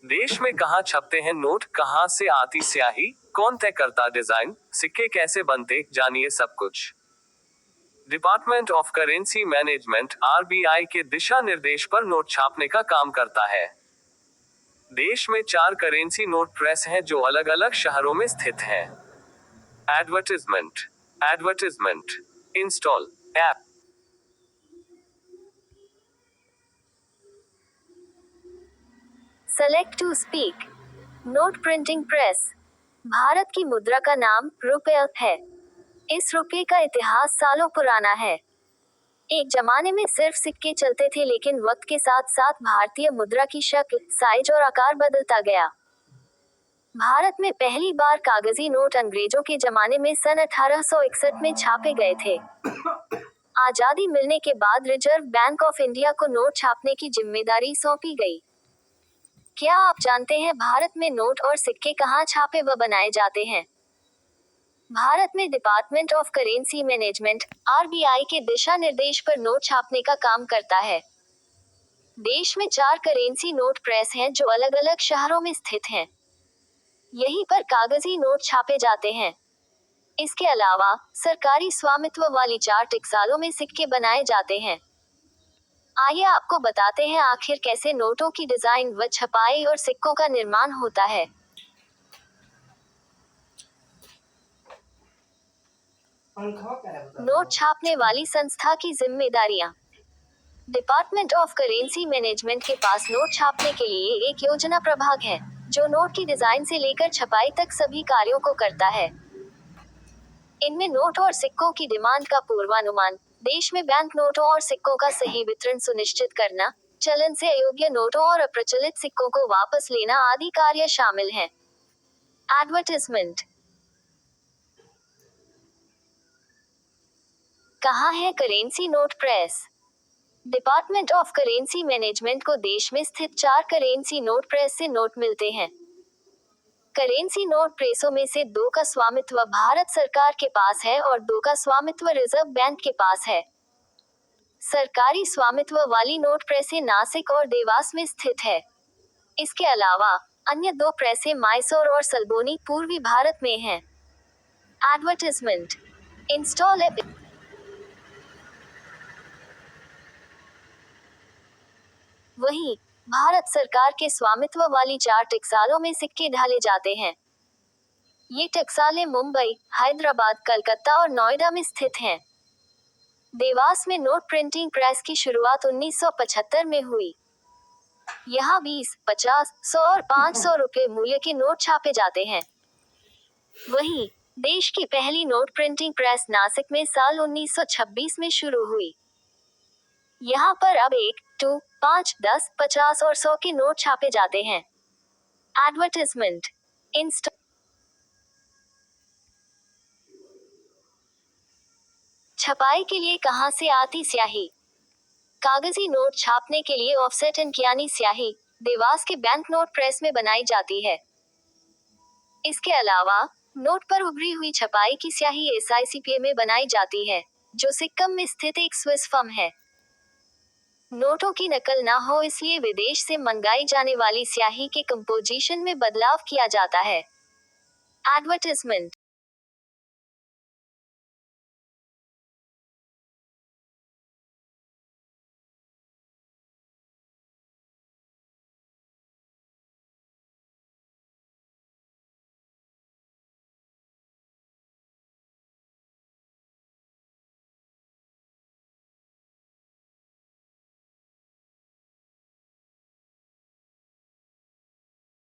देश में कहाँ छपते हैं नोट, कहाँ से आती स्याही, कौन तय करता डिजाइन, सिक्के कैसे बनते, जानिए सब कुछ। Department of currency management RBI के दिशा निर्देश पर नोट छापने का काम करता है। देश में 4 करेंसी नोट प्रेस हैं जो अलग अलग शहरों में स्थित हैं। Advertisement advertisement install app. Select to speak. Note printing press. Bharat की मुद्रा का नाम रुपया है। इस रुपये का इतिहास सालों पुराना है। एक जमाने में सिर्फ सिक्के चलते थे, लेकिन वक्त के साथ साथ भारतीय मुद्रा की शक्ल, साइज और आकार बदलता गया। भारत में पहली बार कागजी नोट अंग्रेजों के जमाने में सन 1861 में छापे गए थे। आजादी मिलने के बाद रिजर्व बैंक ऑफ इंडिया को नोट छापने की जिम्मेदारी सौंपी गई। क्या आप जानते हैं भारत में नोट और सिक्के कहाँ छापे व बनाए जाते हैं? भारत में department of currency management RBI के दिशा निर्देश पर नोट छापने का काम करता है। देश में 4 करेंसी नोट प्रेस हैं जो अलग अलग शहरों में स्थित हैं। यहीं पर कागजी नोट छापे जाते हैं। इसके अलावा सरकारी स्वामित्व वाली 4 टकसालों में सिक्के बनाए जाते हैं। आइए आपको बताते हैं आखिर कैसे नोटों की डिजाइन व छपाई और सिक्कों का निर्माण होता है। नोट छापने वाली संस्था की जिम्मेदारियां। डिपार्टमेंट ऑफ करेंसी मैनेजमेंट के पास नोट छापने के लिए एक योजना प्रभाग है, जो नोट की डिजाइन से लेकर छपाई तक सभी कार्यों को करता है। इनमें नोट और सिक्कों की डिमांड का पूर्वानुमान, देश में बैंक नोटों और सिक्कों का सही वितरण सुनिश्चित करना, चलन से अयोग्य नोटों और अप्रचलित सिक्कों को वापस लेना आदि कार्य शामिल हैं। एडवर्टाइजमेंट। कहाँ है currency note press? Department of currency management को देश में स्थित 4 करेंसी नोट प्रेस से नोट मिलते हैं। करेंसी नोट प्रेसों में से 2 का स्वामित्व भारत सरकार के पास है और 2 का स्वामित्व रिजर्व बैंक के पास है। सरकारी स्वामित्व वाली नोट प्रेसें नासिक और देवास में स्थित है। इसके अलावा अन्य 2 प्रेसें मैसूर और सल्बोनी पूर्वी भारत में हैं। एडवर्टाइजमेंट। Install app. वहीं भारत सरकार के स्वामित्व वाली 4 टकसालों में सिक्के ढाले जाते हैं। ये टकसालें मुंबई, हैदराबाद, कलकत्ता और नोएडा में स्थित हैं। देवास में नोट प्रिंटिंग प्रेस की शुरुआत 1975 में हुई। यहाँ 20, 50, 100 और 500 रुपये मूल्य के नोट छापे जाते हैं। वहीं देश की पहली नोट प्रिंटिंग प्रेस नासिक में साल 1926 में शुरू हुई। यहाँ पर अब 1, 2, 5, 10, 50 और 100 के नोट छापे जाते हैं। एडवर्टाइजमेंट। इंस्टा। छपाई के लिए कहाँ से आती स्याही? कागजी नोट छापने के लिए ऑफसेट इंक यानी स्याही देवास के बैंक नोट प्रेस में बनाई जाती है। इसके अलावा नोट पर उभरी हुई छपाई की स्याही एसआईसीपीए में बनाई जाती है, जो सिक्किम में स्थित एक स्विस फर्म है। नोटों की नकल ना हो इसलिए विदेश से मंगाई जाने वाली स्याही के कंपोजिशन में बदलाव किया जाता है। एडवर्टाइजमेंट।